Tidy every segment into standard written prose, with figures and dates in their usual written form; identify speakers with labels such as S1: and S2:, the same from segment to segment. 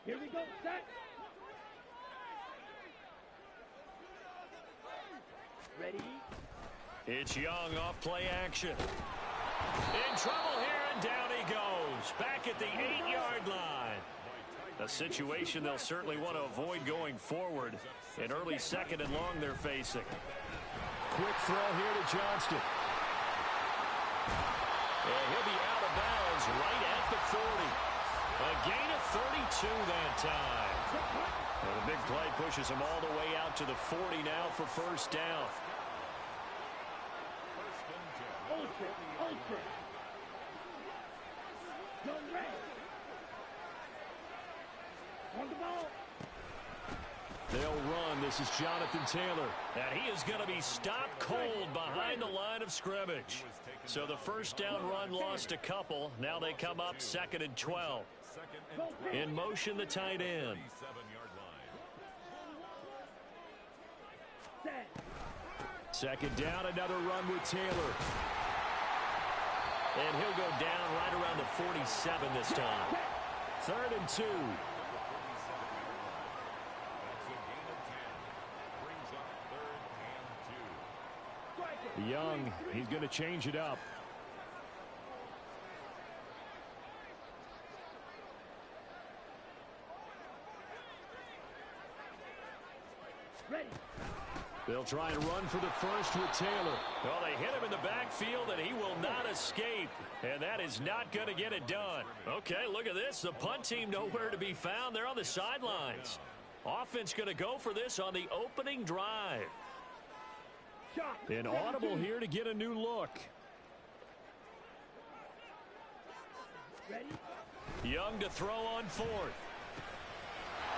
S1: Here we go, set. Ready?
S2: It's Young off play action. In trouble here, and down he goes. Back at the 8-yard line. A situation they'll certainly want to avoid going forward. An early 2nd and long they're facing. Quick throw here to Johnston. And he'll be out of bounds right at the 40. A gain of 32 that time. And the big play pushes him all the way out to the 40 now for first down.
S1: Ultra. Young Ray. On the ball.
S2: They'll run. This is Jonathan Taylor. And he is going to be stopped cold behind the line of scrimmage. So the first down run lost a couple. Now they come up 2nd and 12. In motion, the tight end. Second down, another run with Taylor. And he'll go down right around the 47 this time. 3rd and 2. Young, he's going to change it up.
S1: Ready.
S2: They'll try and run for the first with Taylor. Well, they hit him in the backfield, and he will not escape. And that is not going to get it done. Okay, look at this. The punt team nowhere to be found. They're on the sidelines. Offense going to go for this on the opening drive. An audible here to get a new look.
S1: Ready?
S2: Young to throw on 4th.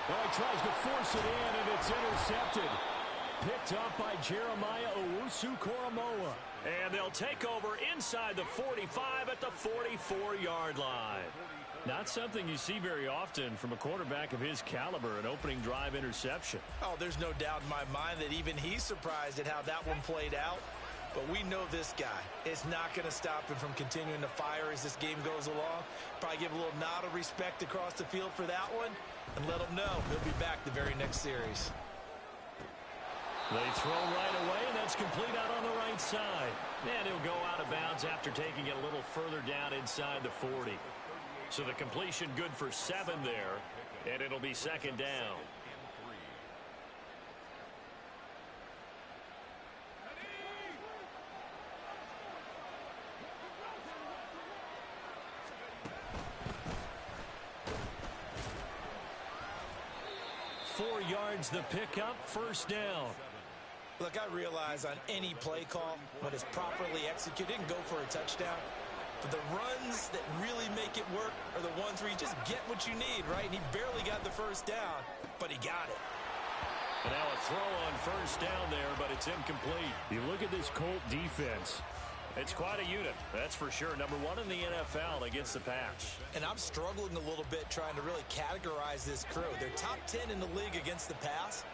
S2: Oh, he tries to force it in, and it's intercepted. Picked up by Jeremiah Owusu-Koramoah. And they'll take over inside the 45 at the 44-yard line. Not something you see very often from a quarterback of his caliber, an opening drive interception.
S3: Oh, there's no doubt in my mind that even he's surprised at how that one played out. But we know this guy is not going to stop him from continuing to fire as this game goes along. Probably give a little nod of respect across the field for that one and let him know he'll be back the very next series.
S2: They throw right away, and that's complete out on the right side. And he'll go out of bounds after taking it a little further down inside the 40. So the completion good for 7 there, and it'll be 2nd down. Four yards the pickup, first down.
S3: Look, I realize on any play call, when it's properly executed, and go for a touchdown. But the runs that really make it work are the ones where you just get what you need, right? And he barely got the first down, but he got it.
S2: And now a throw on first down there, but it's incomplete. You look at this Colt defense. It's quite a unit, that's for sure. Number 1 in the NFL against the pass.
S3: And I'm struggling a little bit trying to really categorize this crew. They're top 10 in the league against the pass,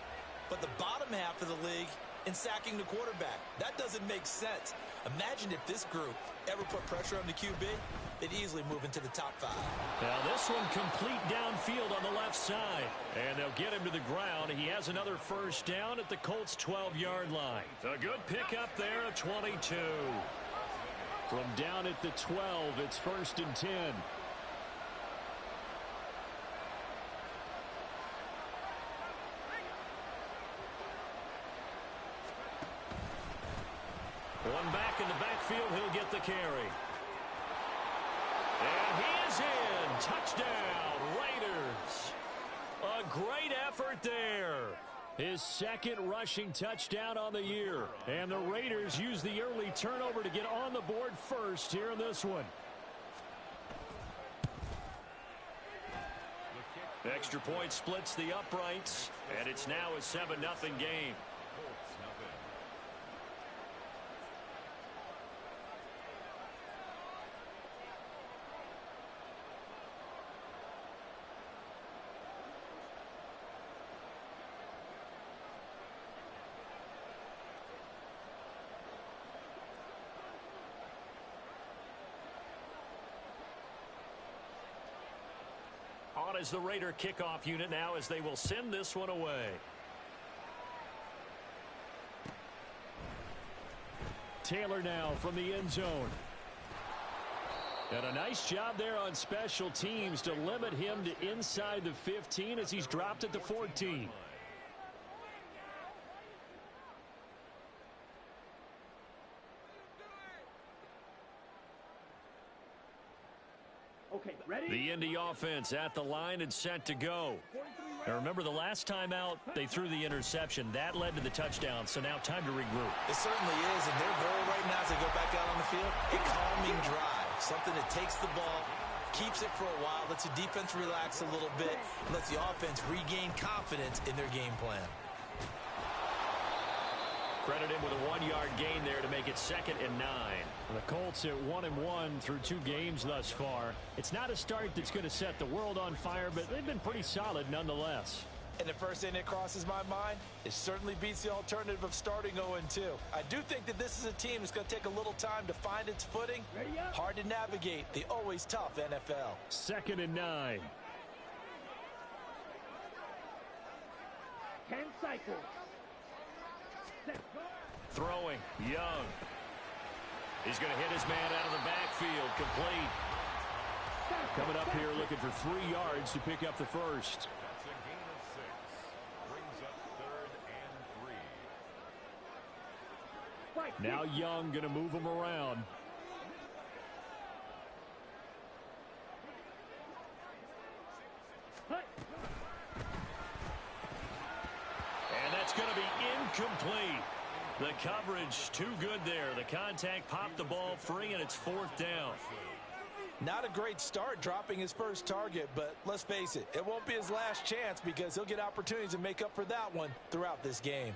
S3: but the bottom half of the league in sacking the quarterback. That doesn't make sense. Imagine if this group ever put pressure on the QB, they'd easily move into the top 5.
S2: Now this one complete downfield on the left side. And they'll get him to the ground. He has another first down at the Colts' 12-yard line. A good pickup there at 22. From down at the 12, it's 1st and 10. One back in the backfield, he'll get the carry. And he is in. Touchdown, Raiders. A great effort there. His 2nd rushing touchdown on the year. And the Raiders use the early turnover to get on the board first here in this one. Extra point splits the uprights. And it's now a 7-0 game. On out as the Raider kickoff unit now as they will send this one away. Taylor now from the end zone. And a nice job there on special teams to limit him to inside the 15 as he's dropped at the 14.
S1: Okay, ready?
S2: The Indy offense at the line and set to go. Now remember, the last time out, they threw the interception. That led to the touchdown, so now time to regroup.
S3: It certainly is, and their goal right now as they go back out on the field, a calming drive. Something that takes the ball, keeps it for a while, lets the defense relax a little bit, and lets the offense regain confidence in their game plan.
S2: Credit him with a 1-yard gain there to make it 2nd and 9. The Colts at 1-1 through 2 games thus far. It's not a start that's going to set the world on fire, but they've been pretty solid nonetheless.
S3: And the first thing that crosses my mind, it certainly beats the alternative of starting 0-2. I do think that this is a team that's going to take a little time to find its footing. Hard to navigate the always tough NFL.
S2: 2nd and 9.
S1: 10 cycles. Set.
S2: Throwing, Young. He's going to hit his man out of the backfield, complete. Coming up here looking for 3 yards to pick up the first.
S4: That's a gain of 6. Brings up 3rd and 3.
S2: Now Young going to move him around. And that's going to be incomplete. The coverage too good there. The contact popped the ball free, and it's 4th down.
S3: Not a great start dropping his first target, but let's face it, it won't be his last chance because he'll get opportunities to make up for that one throughout this game.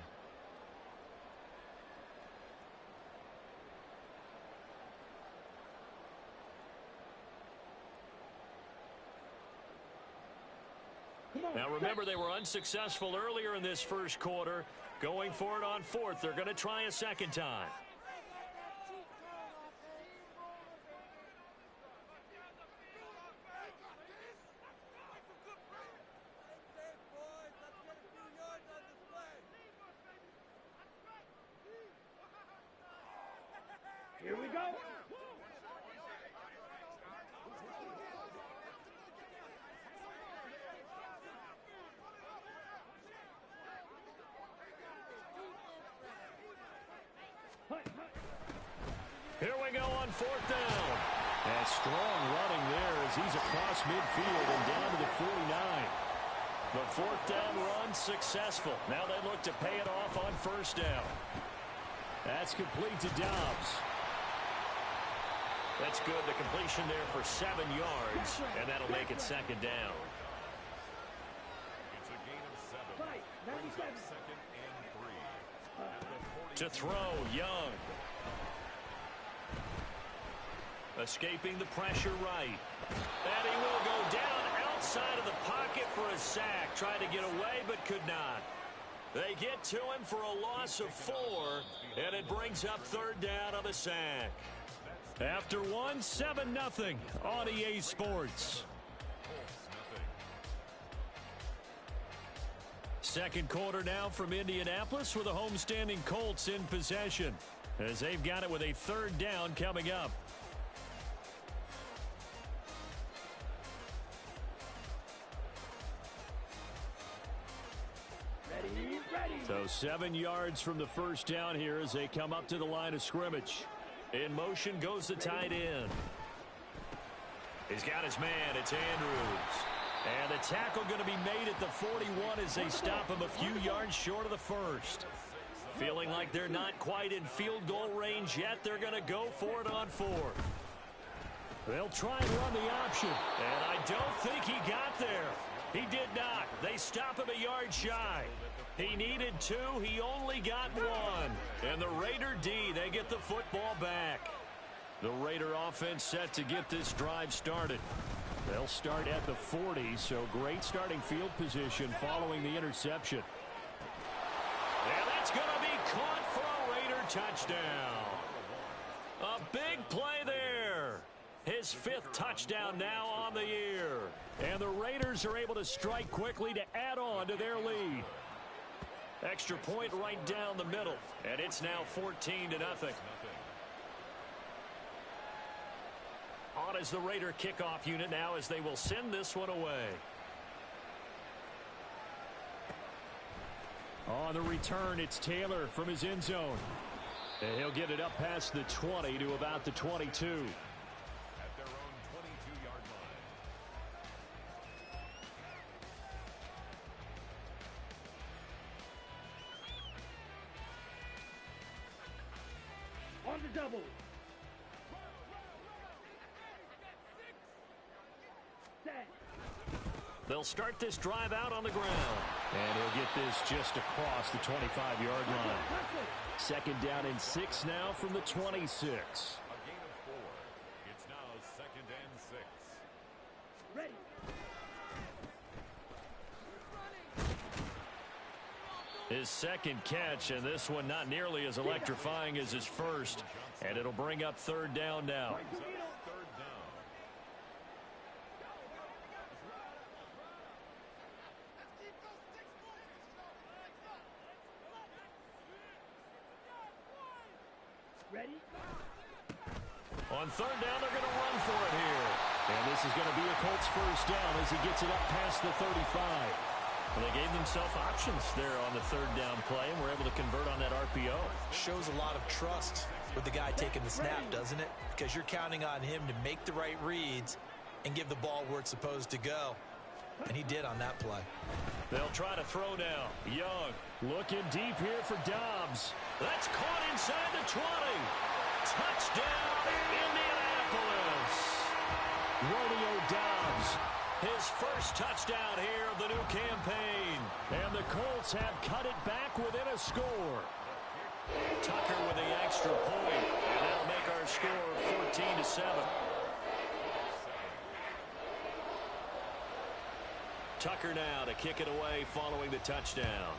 S2: Now remember, they were unsuccessful earlier in this first quarter. Going for it on 4th. They're going to try a second time.
S1: Here we go.
S2: Here we go on 4th down. And strong running there as he's across midfield and down to the 49. The 4th down run successful. Now they look to pay it off on 1st down. That's complete to Dobbs. That's good. The completion there for 7 yards, and that'll make it 2nd down.
S4: It's a gain of 7. Brings up 2nd and 3. At the 40.
S2: To throw, Young. Escaping the pressure right. And he will go down outside of the pocket for a sack. Tried to get away, but could not. They get to him for a loss of 4, and it brings up 3rd down on the sack. After 1, 7-0 on EA Sports. Second quarter now from Indianapolis with the homestanding Colts in possession as they've got it with a 3rd down coming up. So 7 yards from the first down here as they come up to the line of scrimmage. In motion goes the tight end. He's got his man. It's Andrews. And the tackle going to be made at the 41 as they stop him a few yards short of the first. Feeling like they're not quite in field goal range yet. They're going to go for it on 4th. They'll try and run the option. And I don't think he got there. He did not. They stop him a yard shy. He needed 2. He only got 1. And the Raider D, they get the football back. The Raider offense set to get this drive started. They'll start at the 40, so great starting field position following the interception. And that's going to be caught for a Raider touchdown. A big play there. His 5th touchdown now on the year. And the Raiders are able to strike quickly to add on to their lead. Extra point right down the middle. And it's now 14-0. On is the Raider kickoff unit now as they will send this one away. On the return, it's Taylor from his end zone. And he'll get it up past the 20 to about the 22.
S4: At their own 22-yard line.
S1: On the double. Set.
S2: They'll start this drive out on the ground. And he'll get this just across the 25-yard line. Second down and 6 now from the 26.
S4: A gain of 4. It's now 2nd and 6.
S1: Ready.
S2: His second catch, and this one not nearly as electrifying as his first. And it'll bring up 3rd down now.
S4: Third down.
S1: Ready.
S2: On 3rd down, they're going to run for it here. And this is going to be a Colts first down as he gets it up past the 35. Well, they gave themselves options there on the 3rd down play, and were able to convert on that RPO.
S3: Shows a lot of trust with the guy taking the snap, doesn't it? Because you're counting on him to make the right reads and give the ball where it's supposed to go. And he did on that play.
S2: They'll try to throw now. Young looking deep here for Dobbs. That's caught inside the 20. Touchdown, Indianapolis. Romeo Dobbs, his first touchdown here of the new campaign. And the Colts have cut it back within a score. Tucker with the extra point. And that'll make our score 14-7. Tucker now to kick it away following the touchdown.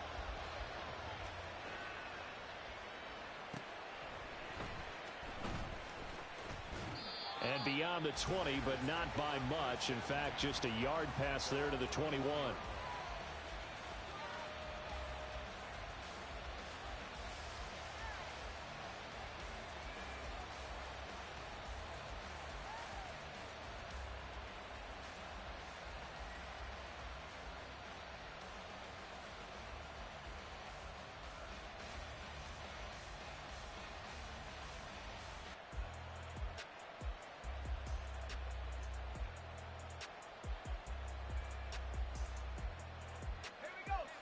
S2: And beyond the 20, but not by much. In fact, just a yard pass there to the 21.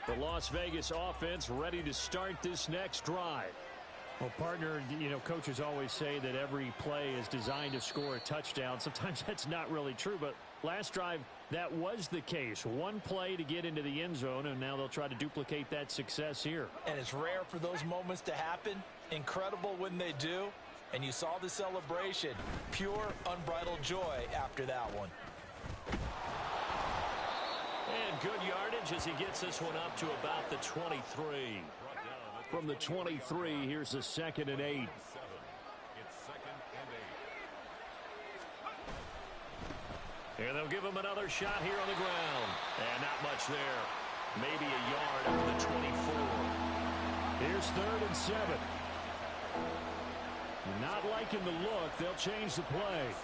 S2: The Las Vegas offense ready to start this next drive. Well, partner, you know, coaches always say that every play is designed to score a touchdown. Sometimes that's not really true, but last drive, that was the case. One play to get into the end zone, and now they'll try to duplicate that success here.
S3: And it's rare for those moments to happen. Incredible when they do. And you saw the celebration. Pure, unbridled joy after that one.
S2: And good yardage as he gets this one up to about the 23. From the 23, here's the 2nd and 8.
S4: It's 2nd and 8.
S2: And they'll give him another shot here on the ground. And not much there. Maybe a yard up to the 24. Here's 3rd and 7. Not liking the look. They'll change the play.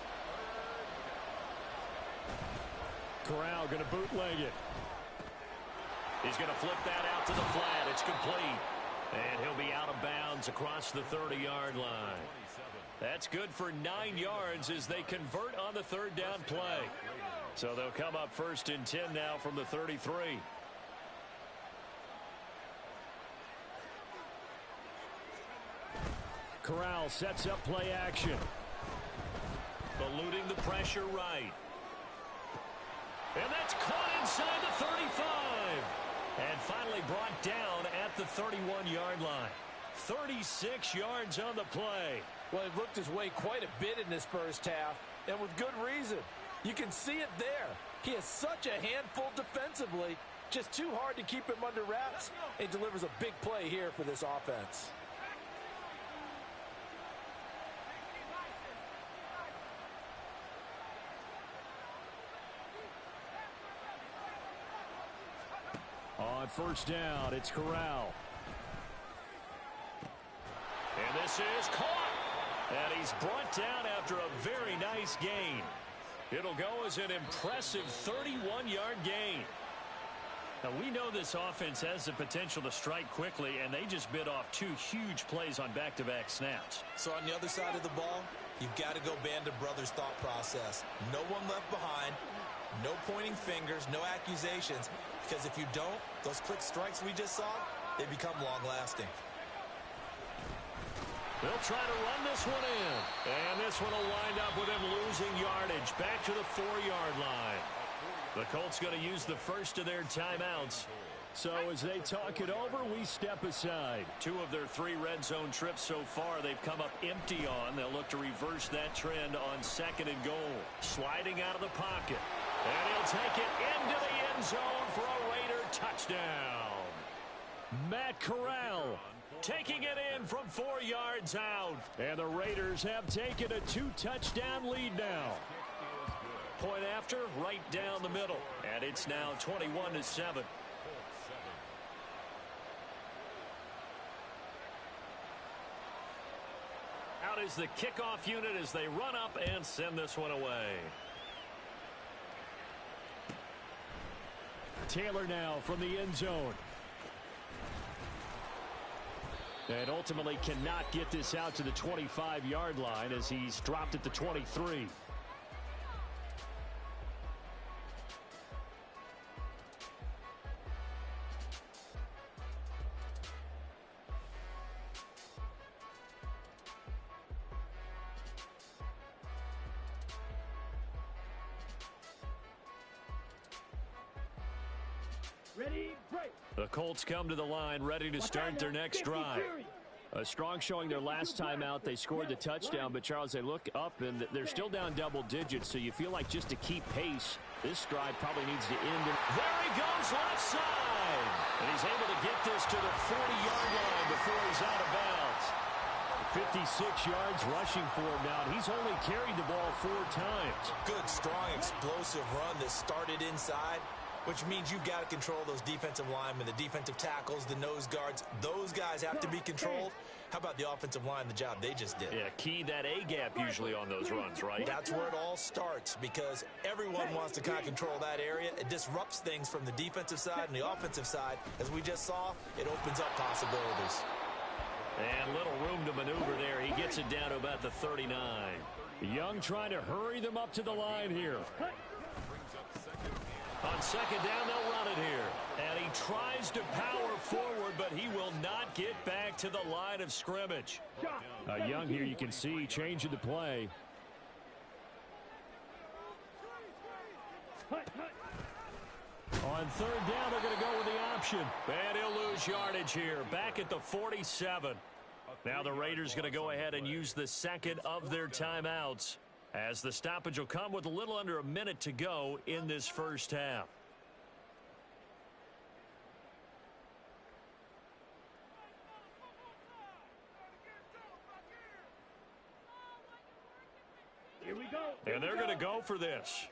S2: Corral going to bootleg it. He's going to flip that out to the flat. It's complete. And he'll be out of bounds across the 30-yard line. That's good for 9 yards as they convert on the 3rd down play. So they'll come up 1st and 10 now from the 33. Corral sets up play action. Eluding the pressure right. And that's caught inside the 35. And finally brought down at the 31-yard line. 36 yards on the play.
S5: Well, he looked his way quite a bit in this first half, and with good reason. You can see it there. He has such a handful defensively. Just too hard to keep him under wraps. He delivers a big play here for this offense.
S2: on first down, it's Corral. And this is caught. And he's brought down after a very nice gain. It'll go as an impressive 31-yard gain. Now, we know this offense has the potential to strike quickly, and they just bit off 2 huge plays on back-to-back snaps.
S3: So on the other side of the ball, you've got to go Band of Brothers thought process. No one left behind, no pointing fingers, no accusations, because if you don't, those quick strikes we just saw, they become long-lasting.
S2: They'll try to run this one in. And this one will wind up with him losing yardage back to the 4-yard line. The Colts going to use the first of their timeouts. So as they talk it over, we step aside. 2 of their 3 red zone trips so far, they've come up empty on. They'll look to reverse that trend on 2nd and goal. Sliding out of the pocket. And he'll take it into the end zone for a Raider touchdown. Matt Corral taking it in from 4 yards out. And the Raiders have taken a 2-touchdown lead now. Point after, right down the middle. And it's now 21-7. Out is the kickoff unit as they run up and send this one away. Taylor now from the end zone. And ultimately cannot get this out to the 25-yard line as he's dropped at the 23.
S1: Ready, break.
S2: The Colts come to the line ready to start their next drive. A strong showing their last time out. They scored the touchdown, but Charles, they look up and they're still down double digits, so you feel like just to keep pace, this drive probably needs to end. There he goes left side. And he's able to get this to the 40-yard line before he's out of bounds. 56 yards rushing for him now. He's only carried the ball 4 times.
S3: Good, strong, explosive run that started inside, which means you've got to control those defensive linemen, the defensive tackles, the nose guards. Those guys have to be controlled. How about the offensive line, the job they just did?
S2: Yeah, key that A-gap usually on those runs, right?
S3: That's where it all starts because everyone wants to kind of control that area. It disrupts things from the defensive side and the offensive side. As we just saw, it opens up possibilities.
S2: And little room to maneuver there. He gets it down to about the 39. Young trying to hurry them up to the line here. On 2nd down, they'll run it here. And he tries to power forward, but he will not get back to the line of scrimmage. Young here, you can see, changing the play. On 3rd down, they're going to go with the option. And he'll lose yardage here, back at the 47. Now the Raiders going to go ahead and use the 2nd of their timeouts, as the stoppage will come with a little under a minute to go in this first half.
S1: Here we go.
S2: And they're going to go for this.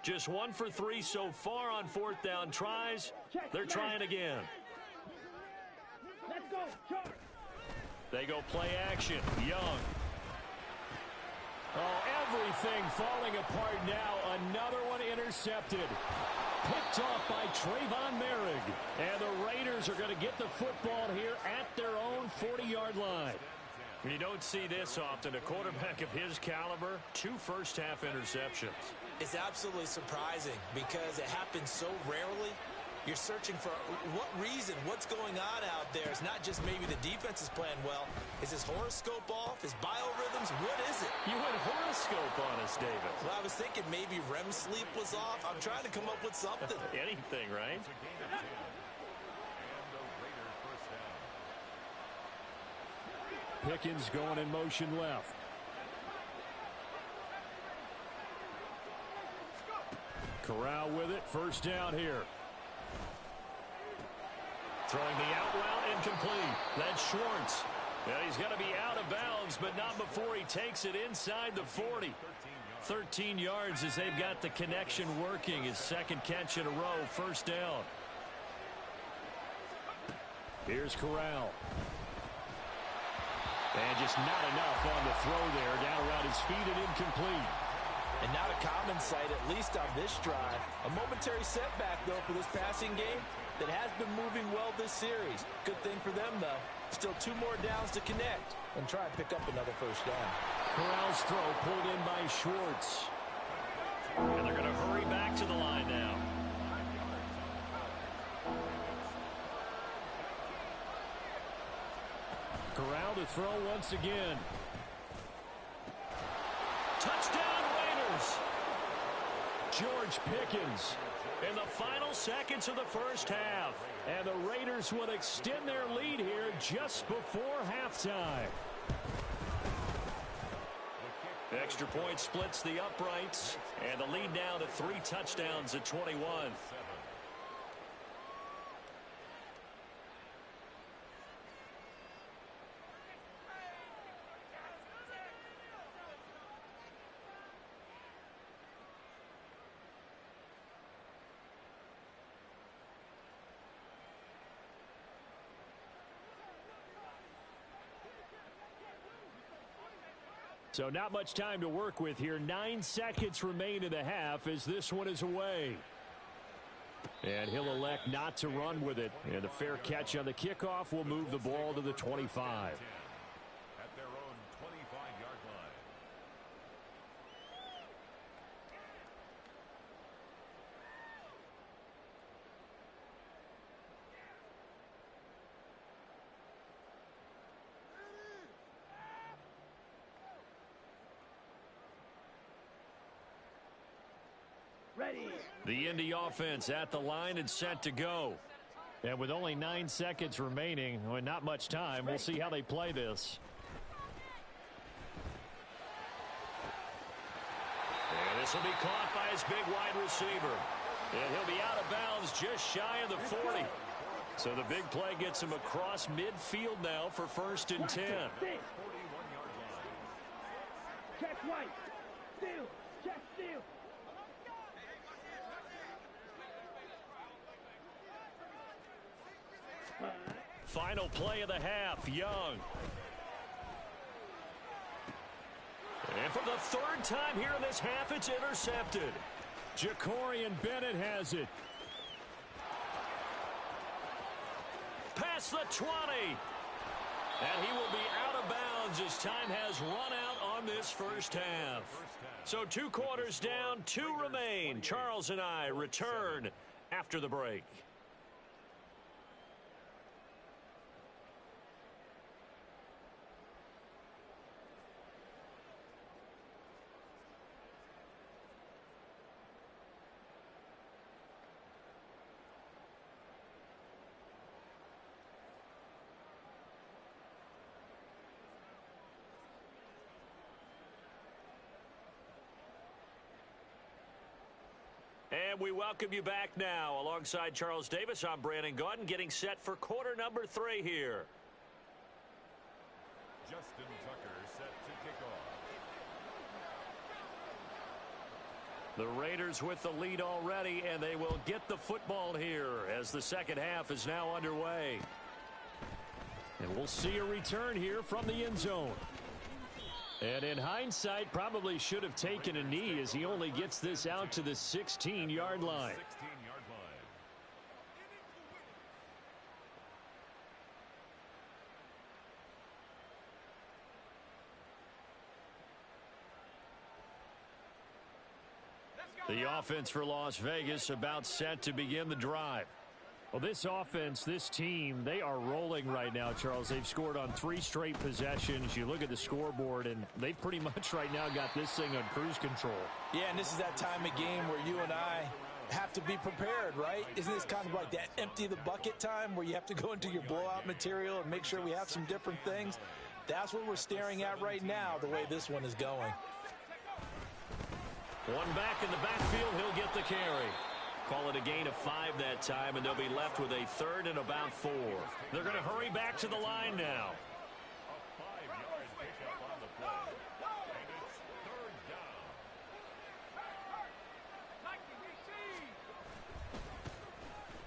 S2: Just 1 for 3 so far on 4th down tries. They're trying again.
S1: Let's go, charge.
S2: They go play action. Young. Oh, everything falling apart now. Another one intercepted. Picked off by Trayvon Merrick. And the Raiders are going to get the football here at their own 40-yard line. You don't see this often. A quarterback of his caliber, 2 first-half interceptions.
S3: It's absolutely surprising because it happens so rarely. You're searching for what reason, what's going on out there. It's not just maybe the defense is playing well. Is his horoscope off? His biorhythms? What is it?
S2: You went horoscope on us, David.
S3: Well, I was thinking maybe REM sleep was off. I'm trying to come up with something.
S2: Anything, right? Pickens going in motion left. Corral with it. First down here. Throwing the out route, incomplete. That's Schwartz. Yeah, he's going to be out of bounds, but not before he takes it inside the 40. 13 yards as they've got the connection working. His 2nd catch in a row, first down. Here's Corral. And just not enough on the throw there. Down around his feet and incomplete.
S5: And not a common sight, at least on this drive. A momentary setback, though, for this passing game that has been moving well this series. Good thing for them, though. Still 2 more downs to connect and try and pick up another first down.
S2: Corral's throw pulled in by Schwartz. And they're going to hurry back to the line now. Corral to throw once again. Touchdown Raiders. George Pickens in the final seconds of the first half. And the Raiders will extend their lead here just before halftime. Extra point splits the uprights. And the lead now to 3 touchdowns at 21. So not much time to work with here. 9 seconds remain in the half as this one is away. And he'll elect not to run with it. And a fair catch on the kickoff will move the ball to the 25.
S4: At their own 25-yard line.
S1: Ready.
S2: The Indy offense at the line and set to go. And with only 9 seconds remaining, well, not much time, we'll see how they play this. And this will be caught by his big wide receiver. And he'll be out of bounds just shy of the 40. So the big play gets him across midfield now for 1st and 10.
S4: 41-yard line.
S1: Check White. Steal. Check steal.
S2: Final play of the half, Young. And for the 3rd time here in this half, it's intercepted. Jacorian Bennett has it. Past the 20. And he will be out of bounds as time has run out on this first half. So 2 quarters down, 2 remain. Charles and I return after the break. And we welcome you back now. Alongside Charles Davis, I'm Brandon Gaudin, getting set for quarter number 3 here.
S4: Justin Tucker set to kick off.
S2: The Raiders with the lead already, and they will get the football here as the second half is now underway. And we'll see a return here from the end zone. And in hindsight, probably should have taken a knee as he only gets this out to the 16-yard line.
S4: 16-yard line.
S2: The offense for Las Vegas about set to begin the drive. Well, this offense, this team, they are rolling right now, Charles. They've scored on 3 straight possessions. You look at the scoreboard, and they pretty much right now got this thing on cruise control.
S5: Yeah, and this is that time of game where you and I have to be prepared, right? Isn't this kind of like that empty the bucket time where you have to go into your blowout material and make sure we have some different things? That's what we're staring at right now, the way this one is going.
S2: One back in the backfield, he'll get the carry. Call it a gain of 5 that time, and they'll be left with a 3rd and about 4. They're going to hurry back to the line now.
S4: A 5-yard pickup on the play. And it's 3rd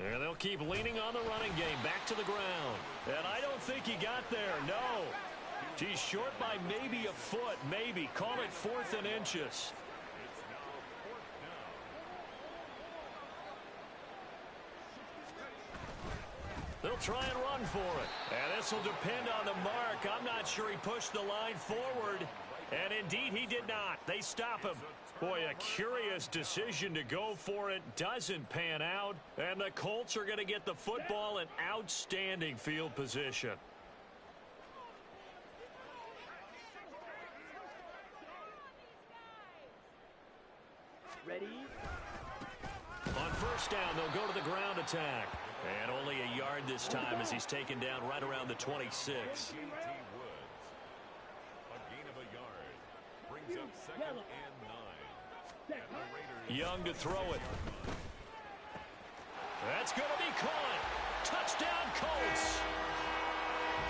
S4: down.
S2: And they'll keep leaning on the running game back to the ground. And I don't think he got there, no. He's short by maybe a foot, maybe. Call it 4th and inches. They'll try and run for it. And this will depend on the mark. I'm not sure he pushed the line forward. And indeed, he did not. They stop him. Boy, a curious decision to go for it. Doesn't pan out. And the Colts are going to get the football in outstanding field position.
S1: Ready?
S2: On first down, they'll go to the ground attack. And only a yard this time as he's taken down right around the 26. Young to throw it. That's going to be caught. Touchdown, Colts.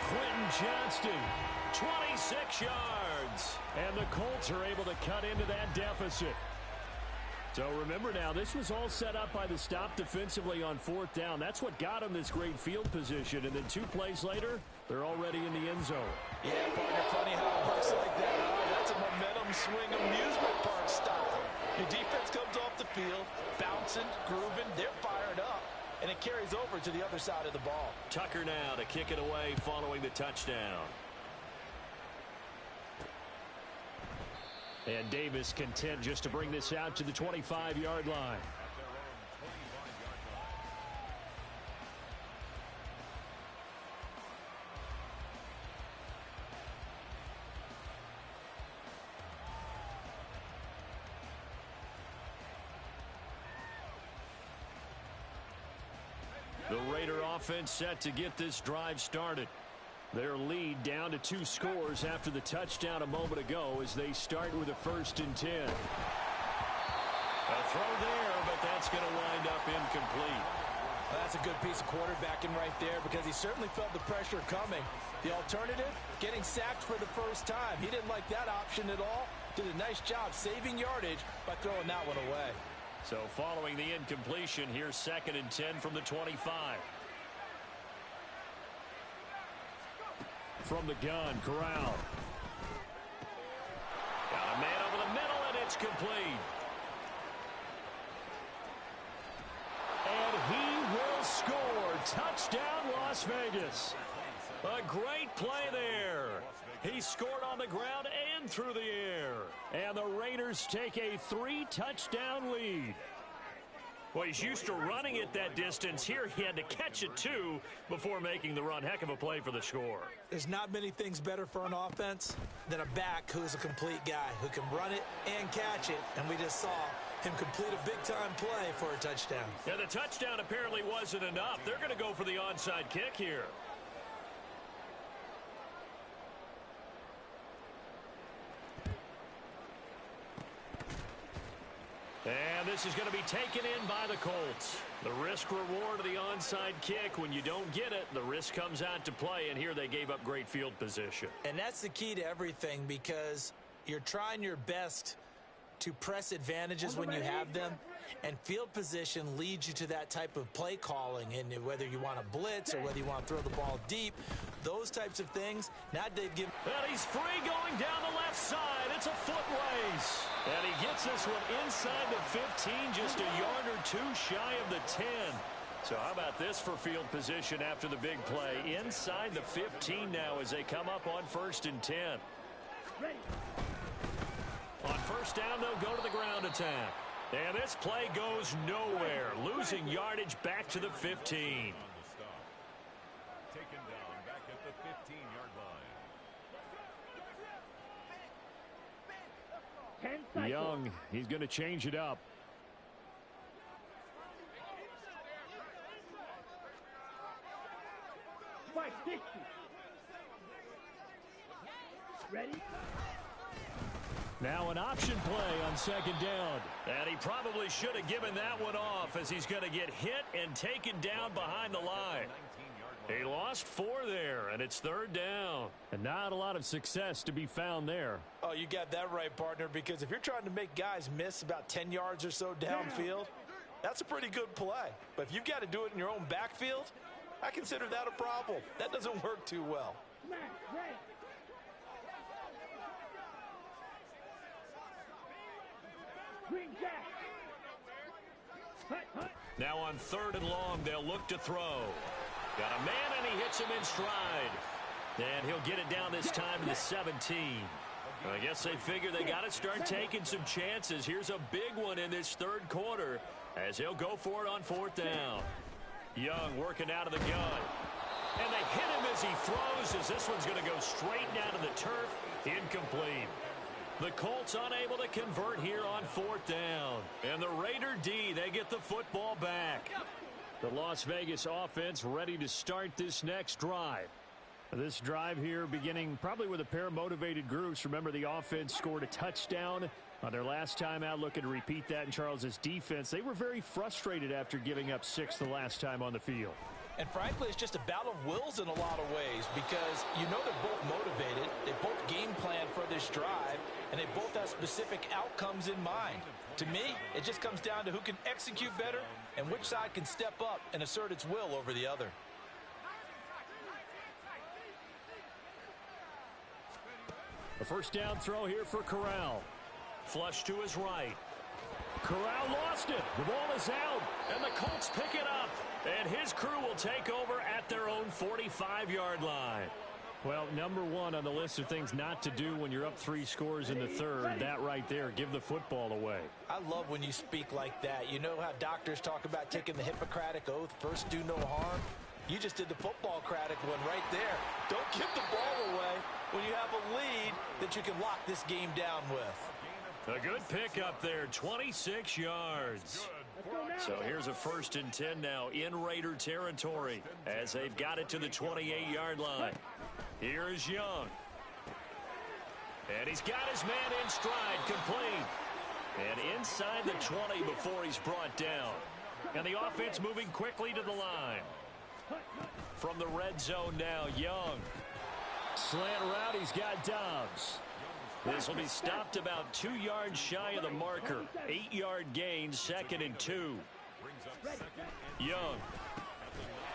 S2: Quentin Johnston, 26 yards. And the Colts are able to cut into that deficit. So remember now, this was all set up by the stop defensively on 4th down. That's what got them this great field position. And then 2 plays later, they're already in the end zone.
S5: Yeah, partner, funny how it works like that. That's a momentum swing amusement park style. Your defense comes off the field, bouncing, grooving, they're fired up, and it carries over to the other side of the ball.
S2: Tucker now to kick it away following the touchdown. And Davis content just to bring this out to the 25-yard line. The Raider offense set to get this drive started. Their lead down to 2 scores after the touchdown a moment ago as they start with a 1st and 10. A throw there, but that's going to wind up incomplete.
S5: Well, that's a good piece of quarterbacking right there because he certainly felt the pressure coming. The alternative, getting sacked for the first time. He didn't like that option at all. Did a nice job saving yardage by throwing that one away.
S2: So following the incompletion, here's 2nd and 10 from the 25. From the gun, Corral. Got a man over the middle, and it's complete. And he will score. Touchdown, Las Vegas. A great play there. He scored on the ground and through the air. And the Raiders take a 3-touchdown lead. Well, he's used to running it that distance. Here he had to catch it, too, before making the run. Heck of a play for the score.
S3: There's not many things better for an offense than a back who's a complete guy who can run it and catch it. And we just saw him complete a big-time play for a touchdown.
S2: Yeah, the touchdown apparently wasn't enough. They're going to go for the onside kick here. And this is going to be taken in by the Colts. The risk-reward of the onside kick. When you don't get it, the risk comes out to play, and here they gave up great field position.
S3: And that's the key to everything because you're trying your best to press advantages when you have them, and field position leads you to that type of play calling. And whether you want to blitz or whether you want to throw the ball deep, those types of things, now they've given...
S2: And he's free going down the left side. It's a foot race. And he gets this one inside the 15, just a yard or 2 shy of the 10. So how about this for field position after the big play? Inside the 15 now as they come up on 1st and 10.
S1: Ready.
S2: On first down, they'll go to the ground attack. And this play goes nowhere. Losing yardage back to the 15.
S4: Taken down back at the 15-yard line.
S1: 10 seconds.
S2: Young, he's going to change it up.
S1: Fight 60. Ready?
S2: Now an option play on 2nd down. And he probably should have given that one off as he's going to get hit and taken down behind the line. He lost 4 there, and it's 3rd down. And not a lot of success to be found there.
S5: Oh, you got that right, partner, because if you're trying to make guys miss about 10 yards or so downfield, That's a pretty good play. But if you've got to do it in your own backfield, I consider that a problem. That doesn't work too well.
S1: Smash, right. Green Jack. Hut, hut.
S2: Now on 3rd and long, they'll look to throw. Got a man, and he hits him in stride. And he'll get it down this time to the 17. I guess they figure they got to start taking some chances. Here's a big one in this 3rd quarter as he'll go for it on 4th down. Young working out of the gun. And they hit him as he throws, as this one's going to go straight down to the turf. Incomplete. The Colts unable to convert here on 4th down. And the Raider D, they get the football back. The Las Vegas offense ready to start this next drive. This drive here beginning probably with a pair of motivated groups. Remember, the offense scored a touchdown on their last time out. Looking to repeat that in Charles's defense. They were very frustrated after giving up 6 the last time on the field.
S5: And frankly, it's just a battle of wills in a lot of ways because you know they're both motivated. They both game plan for this drive, and they both have specific outcomes in mind. To me, it just comes down to who can execute better and which side can step up and assert its will over the other.
S2: A first down throw here for Corral. Flush to his right. Corral lost it. The ball is out, and the Colts pick it up. And his crew will take over at their own 45-yard line. Well, number one on the list of things not to do when you're up 3 scores in the 3rd, that right there, give the football away.
S5: I love when you speak like that. You know how doctors talk about taking the Hippocratic Oath, first do no harm? You just did the football-cratic one right there. Don't give the ball away when you have a lead that you can lock this game down with.
S2: A good pick up there, 26 yards. So here's a 1st and 10 now in Raider territory as they've got it to the 28-yard line. Here is Young. And he's got his man in stride, complete. And inside the 20 before he's brought down. And the offense moving quickly to the line. From the red zone now, Young. Slant route, he's got Dobbs. This will be stopped about 2 yards shy of the marker. 8-yard gain, 2nd and 2. Young.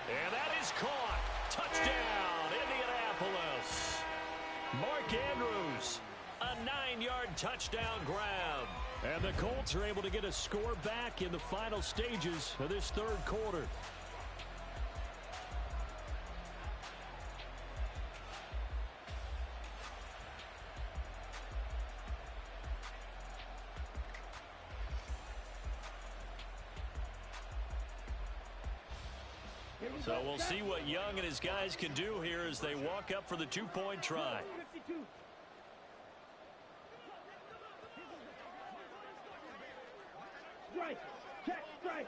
S2: And that is caught. Touchdown, Indianapolis. Mark Andrews, a 9-yard touchdown grab. And the Colts are able to get a score back in the final stages of this 3rd quarter. So we'll see what Young and his guys can do here as they walk up for the 2-point try.
S1: 52. Strike. Check. Strike.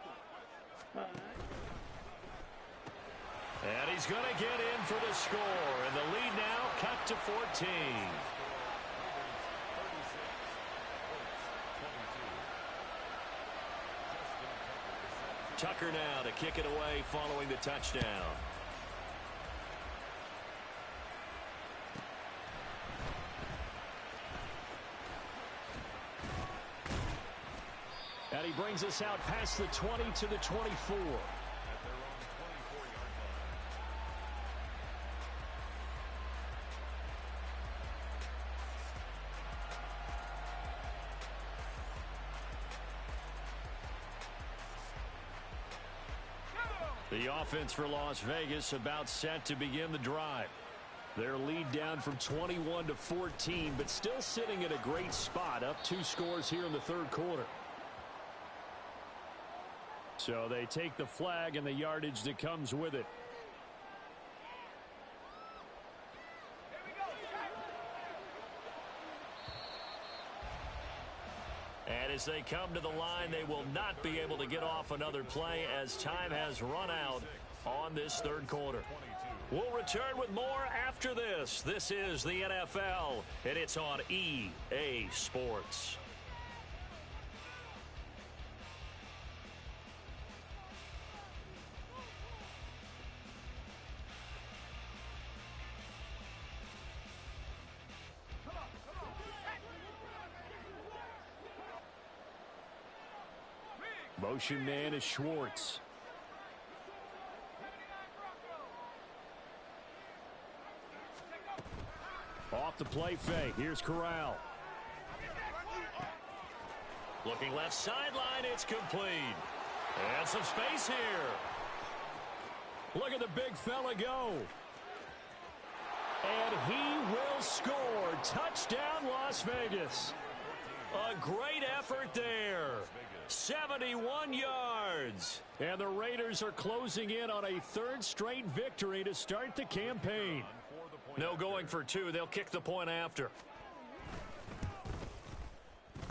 S2: And he's going to get in for the score. And the lead now cut to 14. Tucker now to kick it away following the touchdown. And he brings us out past the 20 to the 24. The offense for Las Vegas about set to begin the drive. Their lead down from 21 to 14, but still sitting at a great spot, up 2 scores here in the 3rd quarter. So they take the flag and the yardage that comes with it. And as they come to the line, they will not be able to get off another play as time has run out on this 3rd quarter. We'll return with more after this. This is the NFL, and it's on EA Sports. Motion man is Schwartz. Off the play fake. Here's Corral. Looking left sideline. It's complete. And some space here. Look at the big fella go. And he will score. Touchdown, Las Vegas. A great effort there. 71 yards. And the Raiders are closing in on a third straight victory to start the campaign. No going for two. They'll kick the point after.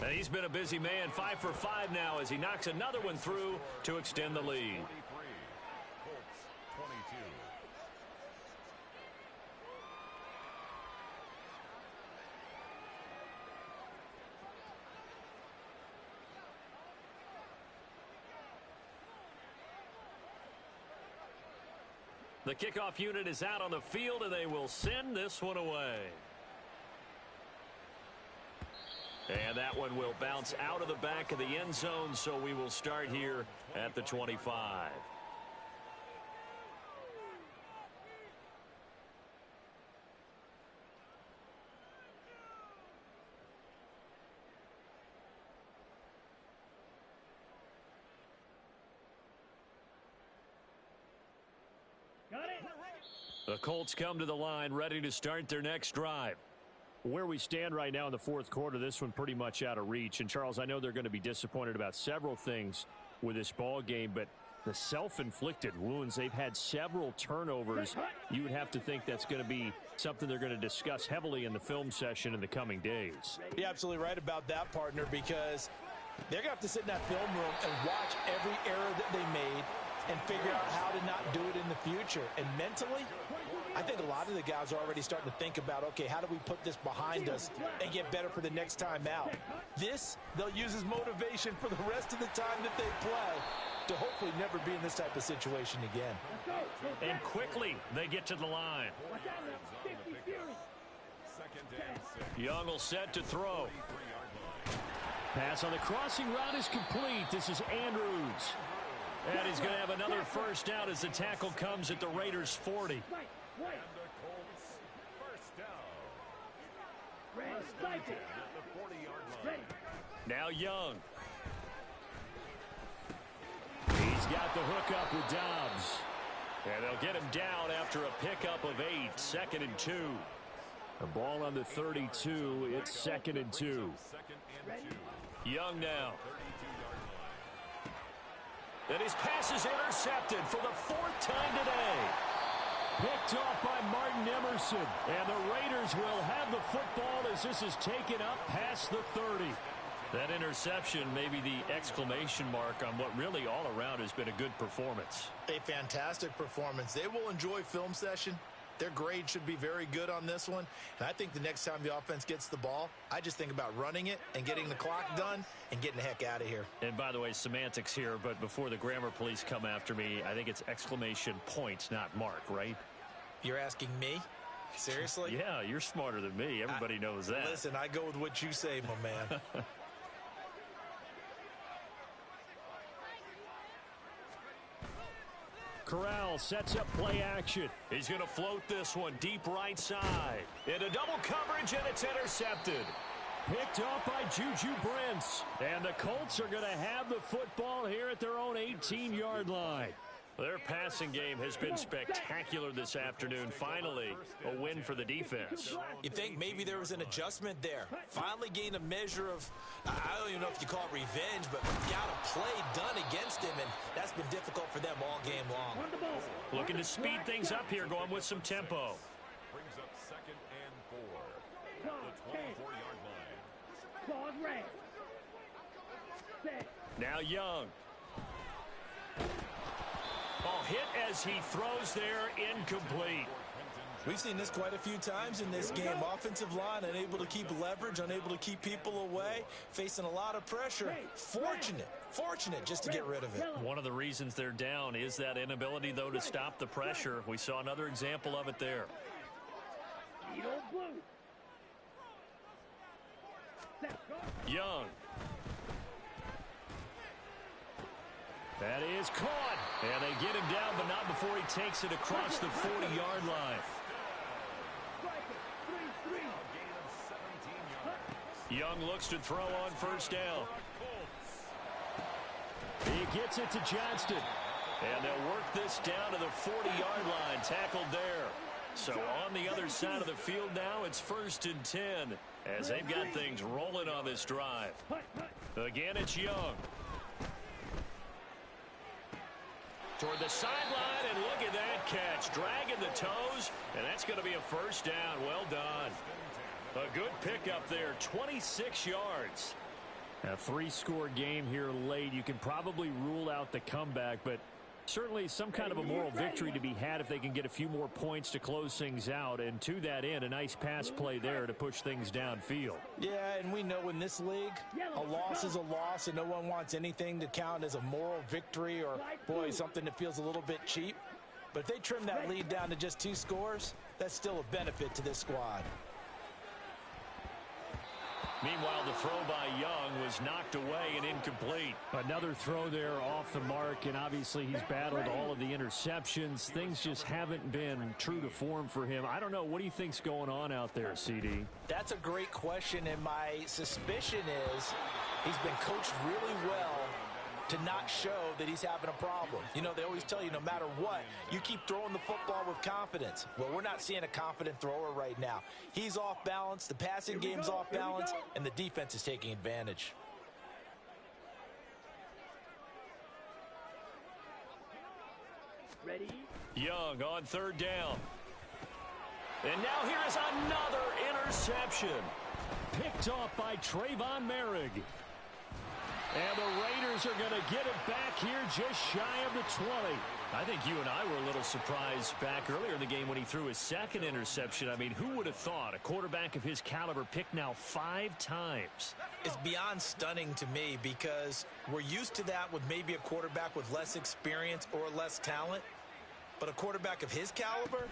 S2: And he's been a busy man. 5 for 5 now as he knocks another one through to extend the lead. The kickoff unit is out on the field, and they will send this one away. And that one will bounce out of the back of the end zone, so we will start here at the 25. The Colts come to the line ready to start their next drive. Where we stand right now in the fourth quarter, this one pretty much out of reach. And, Charles, I know they're going to be disappointed about several things with this ball game, but the self-inflicted wounds, they've had several turnovers. You would have to think that's going to be something they're going to discuss heavily in the film session in the coming days.
S5: You're absolutely right about that, partner, because they're going to have to sit in that film room and watch every error that they made and figure out how to not do it in the future. And mentally, I think a lot of the guys are already starting to think about, okay, how do we put this behind us and get better for the next time out? This, they'll use as motivation for the rest of the time that they play to hopefully never be in this type of situation again.
S2: And quickly, they get to the line. Young will set to throw. Pass on the crossing route is complete. This is Andrews. And he's going to have another first down as the tackle comes at the Raiders' 40. Now Young. He's got the hook up with Dobbs. And they'll get him down after a pickup of 8. 2nd and 2. The ball on the 32. It's 2nd and 2. Young now. And his pass is intercepted for the 4th time today. Picked off by Martin Emerson. And the Raiders will have the football as this is taken up past the 30. That interception may be the exclamation mark on what really all around has been a good performance.
S3: A fantastic performance. They will enjoy film session. Their grade should be very good on this one. And I think the next time the offense gets the ball, I just think about running it and getting the clock done and getting the heck out of here.
S2: And by the way, semantics here, but before the grammar police come after me, I think it's exclamation point, not mark, right?
S3: You're asking me? Seriously?
S2: Yeah, you're smarter than me. Everybody knows that.
S3: Listen, I go with what you say, my man.
S2: Corral sets up play action. He's going to float this one deep right side. Into double coverage, and it's intercepted. Picked off by Juju Brents. And the Colts are going to have the football here at their own 18-yard line. Their passing game has been spectacular this afternoon. Finally, a win for the defense.
S3: You think maybe there was an adjustment there. Finally gained a measure of, I don't even know if you call it revenge, but got a play done against him, and that's been difficult for them all game long.
S2: Looking to speed things up here, going with some tempo.
S4: Brings up 2nd and 4. The 24-yard line.
S2: Now Young. Ball hit as he throws there, incomplete.
S3: We've seen this quite a few times in this game. Offensive line unable to keep leverage, unable to keep people away, facing a lot of pressure. Fortunate just to get rid of it.
S2: One of the reasons they're down is that inability, though, to stop the pressure. We saw another example of it there. That is caught. And they get him down, but not before he takes it across the 40-yard line. Young looks to throw on first down. He gets it to Johnston. And they'll work this down to the 40-yard line, tackled there. So on the other side of the field now, it's 1st and 10 as they've got things rolling on this drive. Again, it's Young. Toward the sideline, and look at that catch. Dragging the toes, and that's going to be a first down. Well done. A good pickup there, 26 yards. A 3-score game here late. You can probably rule out the comeback, but certainly some kind of a moral victory to be had if they can get a few more points to close things out. And to that end, a nice pass play there to push things downfield.
S5: Yeah, and we know in this league, a loss is a loss, and no one wants anything to count as a moral victory or, boy, something that feels a little bit cheap. But if they trim that lead down to just 2 scores, that's still a benefit to this squad.
S2: Meanwhile, the throw by Young was knocked away and incomplete.
S6: Another throw there off the mark, and obviously he's battled all of the interceptions. Things just haven't been true to form for him. I don't know. What do you think's going on out there, CD?
S5: That's a great question, and my suspicion is he's been coached really well to not show that he's having a problem. You know, they always tell you no matter what, you keep throwing the football with confidence. Well, we're not seeing a confident thrower right now. He's off balance, the passing game's off balance, and the defense is taking advantage.
S1: Ready?
S2: Young on 3rd down. And now here is another interception. Picked off by Trayvon Merrick. And the Raiders are going to get it back here just shy of the 20. I think you and I were a little surprised back earlier in the game when he threw his 2nd interception. I mean, who would have thought a quarterback of his caliber picked now 5 times?
S3: It's beyond stunning to me because we're used to that with maybe a quarterback with less experience or less talent. But a quarterback of his caliber,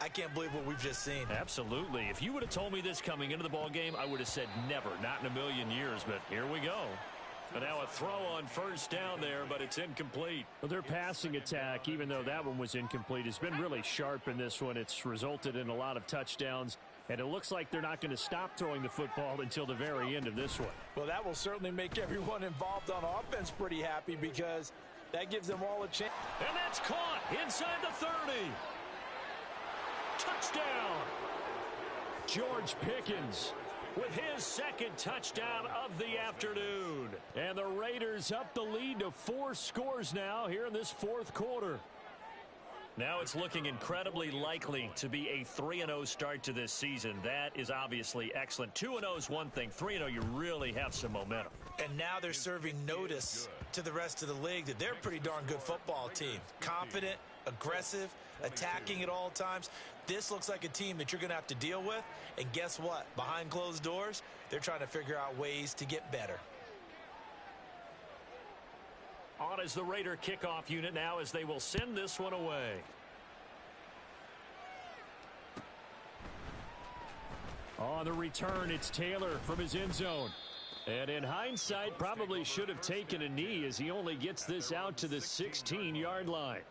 S3: I can't believe what we've just seen.
S2: Absolutely. If you would have told me this coming into the ball game, I would have said never, not in a million years. But here we go. And now a throw on first down there, but it's incomplete.
S6: Well, their passing attack, even though that one was incomplete, has been really sharp in this one. It's resulted in a lot of touchdowns, and it looks like they're not going to stop throwing the football until the very end of this one.
S5: Well, that will certainly make everyone involved on offense pretty happy because that gives them all a chance.
S2: And that's caught inside the 30. Touchdown. George Pickens with his 2nd touchdown of the afternoon. And the Raiders up the lead to 4 scores now here in this 4th quarter. Now it's looking incredibly likely to be a 3-0 start to this season. That is obviously excellent. 2-0 is one thing. 3-0, you really have some momentum.
S3: And now they're serving notice to the rest of the league that they're a pretty darn good football team. Confident, aggressive, attacking at all times. This looks like a team that you're going to have to deal with. And guess what? Behind closed doors, they're trying to figure out ways to get better.
S2: On is the Raider kickoff unit now as they will send this one away.
S6: On the return, it's Taylor from his end zone.
S2: And in hindsight, probably should have taken a knee as he only gets this out to the 16-yard line.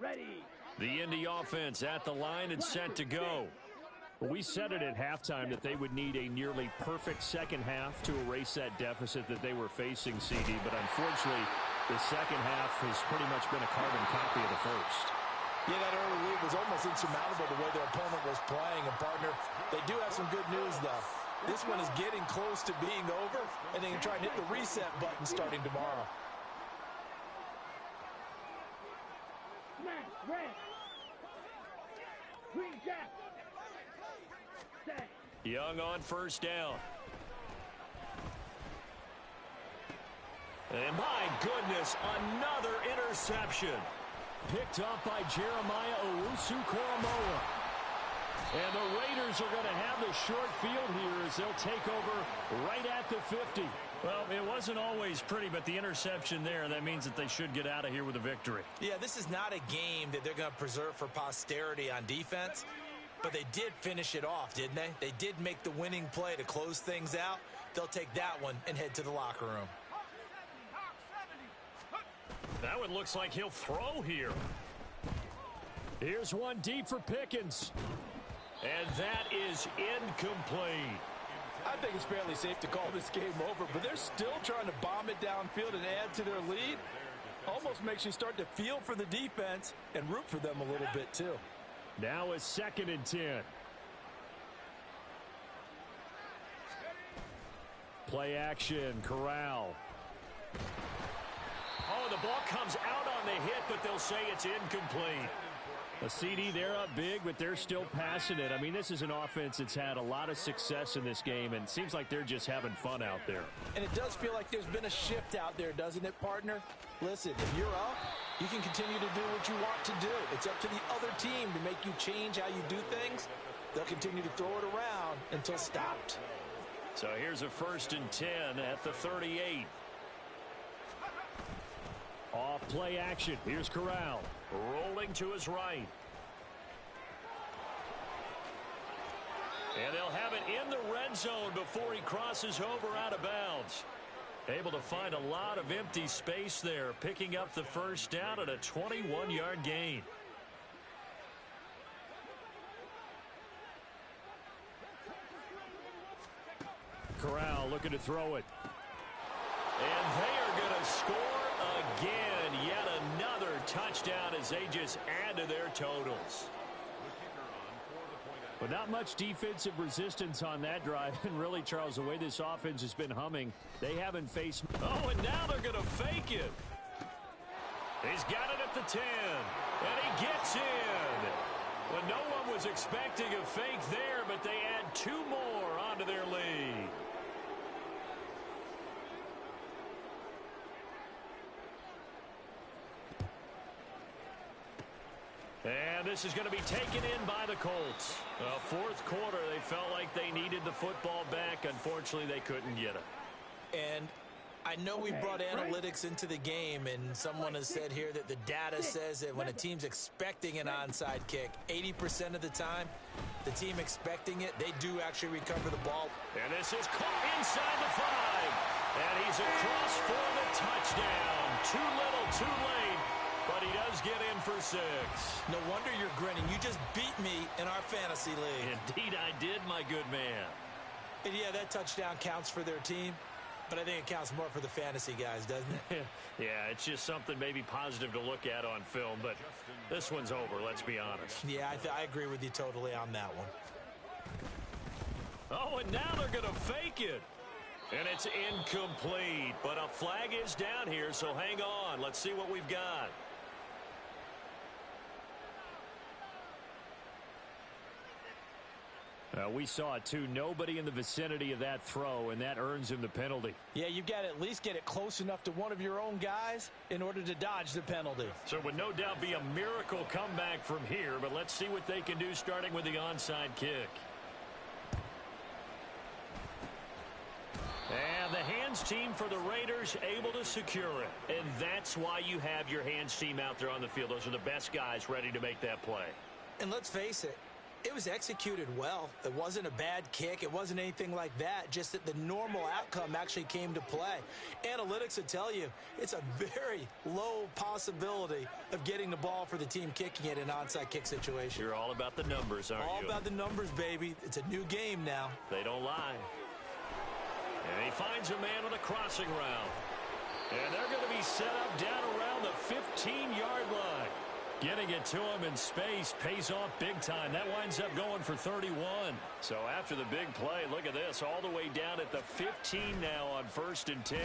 S1: Ready.
S2: The Indy offense at the line and set to go.
S6: We said it at halftime that they would need a nearly perfect second half to erase that deficit that they were facing, CD. But unfortunately, the second half has pretty much been a carbon copy of the first.
S5: Yeah, that early lead was almost insurmountable the way their opponent was playing. And, partner, they do have some good news, though. This one is getting close to being over, and they can try and hit the reset button starting tomorrow.
S1: Smash, red. Green jack. Set.
S2: Young on first down. And my goodness, another interception. Picked up by Jeremiah Owusu-Koramoah.
S6: And the Raiders are going to have the short field here as they'll take over right at the 50.
S2: Well, it wasn't always pretty, but the interception there, that means that they should get out of here with a victory.
S3: Yeah, this is not a game that they're going to preserve for posterity on defense, but they did finish it off, didn't they? They did make the winning play to close things out. They'll take that one and head to the locker room.
S2: That one looks like he'll throw here.
S6: Here's one deep for Pickens.
S2: And that is incomplete.
S5: I think it's fairly safe to call this game over, but they're still trying to bomb it downfield and add to their lead. Almost makes you start to feel for the defense and root for them a little bit too.
S6: Now a 2nd and 10. Play action, Corral.
S2: Oh, the ball comes out on the hit, but they'll say it's incomplete.
S6: A CD, they're up big, but they're still passing it. I mean, this is an offense that's had a lot of success in this game, and it seems like they're just having fun out there.
S5: And it does feel like there's been a shift out there, doesn't it, partner? Listen, if you're up, you can continue to do what you want to do. It's up to the other team to make you change how you do things. They'll continue to throw it around until stopped.
S2: So here's a 1st and 10 at the 38.
S6: Off play action. Here's Corral.
S2: Rolling to his right. And they'll have it in the red zone before he crosses over out of bounds. Able to find a lot of empty space there, picking up the 1st down at a 21-yard gain.
S6: Corral looking to throw it.
S2: And they are going to score again. Yet another touchdown as they just add to their totals.
S6: But not much defensive resistance on that drive. And really, Charles, the way this offense has been humming, they haven't faced...
S2: Oh, and now they're going to fake it. He's got it at the 10. And he gets in. Well, no one was expecting a fake there, but they add 2 more onto their lead. And this is going to be taken in by the Colts. 4th quarter, they felt like they needed the football back. Unfortunately, they couldn't get it.
S3: And I know we brought analytics into the game, and someone has said here that the data says that when a team's expecting an onside kick, 80% of the time, the team expecting it, they do actually recover the ball.
S2: And this is caught inside the 5. And he's across for the touchdown. Too little, too late. But he does get in for 6.
S3: No wonder you're grinning. You just beat me in our fantasy league.
S2: Indeed I did, my good man.
S3: And yeah, that touchdown counts for their team, but I think it counts more for the fantasy guys, doesn't it?
S2: Yeah, it's just something maybe positive to look at on film, but this one's over, let's be honest.
S3: Yeah, I agree with you totally on that one.
S2: Oh, and now they're going to fake it. And it's incomplete, but a flag is down here, so hang on. Let's see what we've got.
S6: We saw it, too. Nobody in the vicinity of that throw, and that earns him the penalty.
S5: Yeah, you've got to at least get it close enough to one of your own guys in order to dodge the penalty.
S2: So it would no doubt be a miracle comeback from here, but let's see what they can do starting with the onside kick. And the hands team for the Raiders able to secure it. And that's why you have your hands team out there on the field. Those are the best guys ready to make that play.
S3: And let's face it, it was executed well. It wasn't a bad kick. It wasn't anything like that. Just that the normal outcome actually came to play. Analytics will tell you it's a very low possibility of getting the ball for the team kicking it in an onside kick situation.
S2: You're all about the numbers, aren't you?
S3: All about the numbers, baby. It's a new game now.
S2: They don't lie. And he finds a man on the crossing route. And they're going to be set up down around the 15-yard line. Getting it to him in space pays off big time. That winds up going for 31. So after the big play, look at this, all the way down at the 15 now on 1st and 10.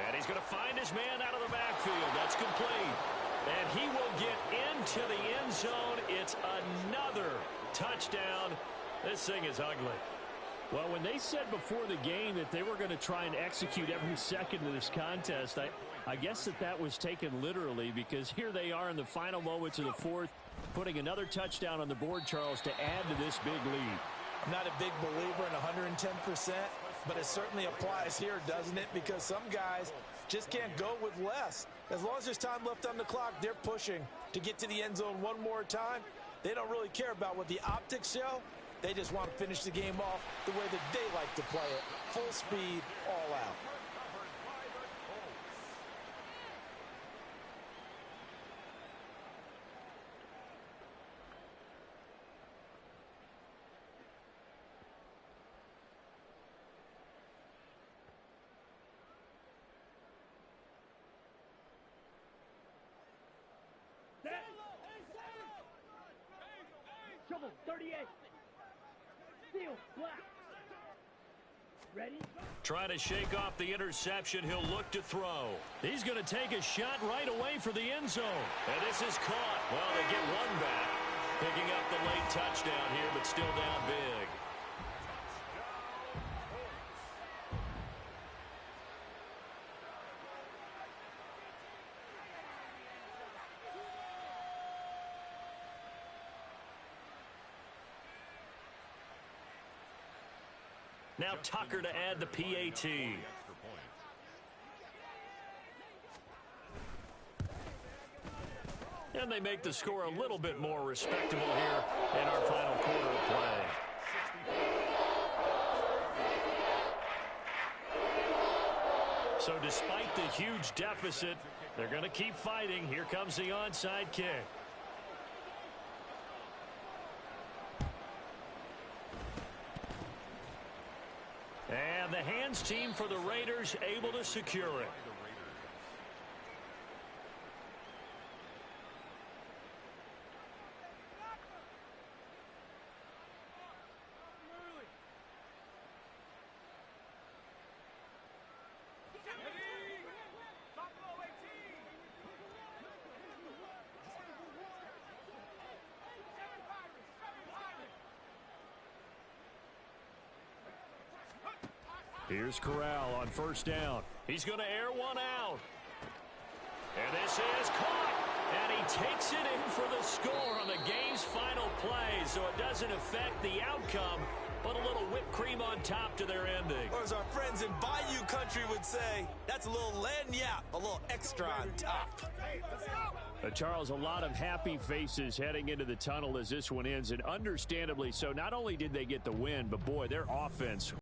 S2: And he's going to find his man out of the backfield. That's complete. And he will get into the end zone. It's another touchdown. This thing is ugly.
S6: Well, when they said before the game that they were going to try and execute every second of this contest, I guess that was taken literally, because here they are in the final moments of the 4th. putting another touchdown on the board, Charles, to add to this big lead.
S5: I'm not a big believer in 110%, but it certainly applies here, doesn't it? Because some guys just can't go with less. As long as there's time left on the clock, they're pushing to get to the end zone one more time. They don't really care about what the optics show. They just want to finish the game off the way that they like to play it. Full speed, all out.
S4: Trouble, 38. Steal, black. Ready?
S6: Trying to shake off the interception. He'll look to throw. He's going to take a shot right away for the end zone. And this is caught. Well, they get one back. Picking up the late touchdown here, but still down big. Now Tucker to add the PAT. And they make the score a little bit more respectable here in our final quarter of play. So despite the huge deficit, they're going to keep fighting. Here comes the onside kick. And the hands team for the Raiders able to secure it. Here's Corral on first down. He's going to air one out. And this is caught. And he takes it in for the score on the game's final play. So it doesn't affect the outcome, but a little whipped cream on top to their ending.
S3: Or as our friends in Bayou Country would say, that's a little lagniappe, a little extra on top.
S6: Charles, a lot of happy faces heading into the tunnel as this one ends, and understandably so. Not only did they get the win, but boy, their offense